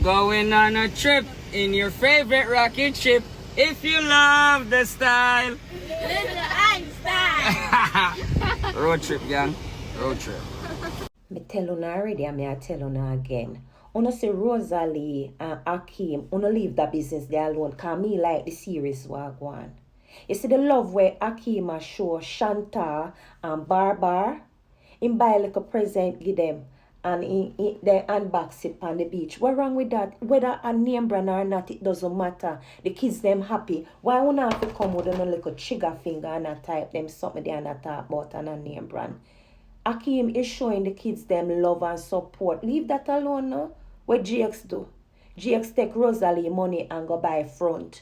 Going on a trip in your favorite rocket ship. If you love the style. Little Einstein. Road trip, gang. Road trip. Me tell una already and me I tell una again. Una say Rosealee and Ackeem, una leave that business there alone, cause me like the series wagwan. You see the love where Ackeem a show Shanta and Barbar. Him buy like a present give them and they unbox it on the beach. What wrong with that? Whether a name brand or not, it doesn't matter. The kids them happy. Why would not have to come with a little trigger finger and a type them something they and a talk about and a name brand? Ackeem is showing the kids them love and support. Leave that alone, no? What GX do? GX take Rosealee money and go buy front.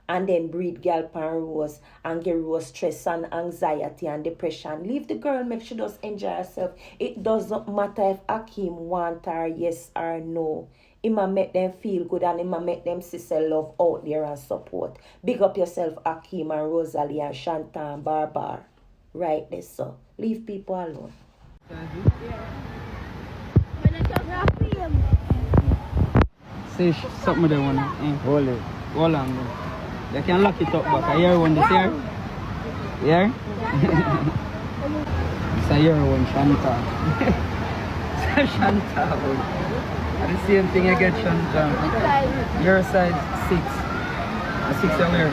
And then breed girl pan Rose and get Rose stress and anxiety and depression. Leave the girl, make she just enjoy herself. It doesn't matter if Ackeem want her yes or no. It might make them feel good and it might make them sister love out there and support. Big up yourself, Ackeem and Rosealee and Shanta and Barbar. Right there, so. Leave people alone. Say something they want. Hold it. Hold on. Then. You can lock it up back. I hear one this here. Here? It's a year one, Shanta. It's a Shanta one. The same thing you get Shanta. Your size 6. A 6 you wear.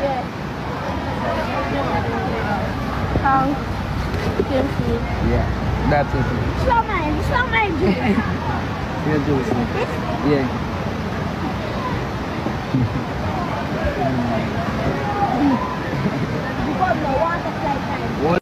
Yeah, that's it. Slow mind. Yeah, juice. Yeah. You got no water flight time.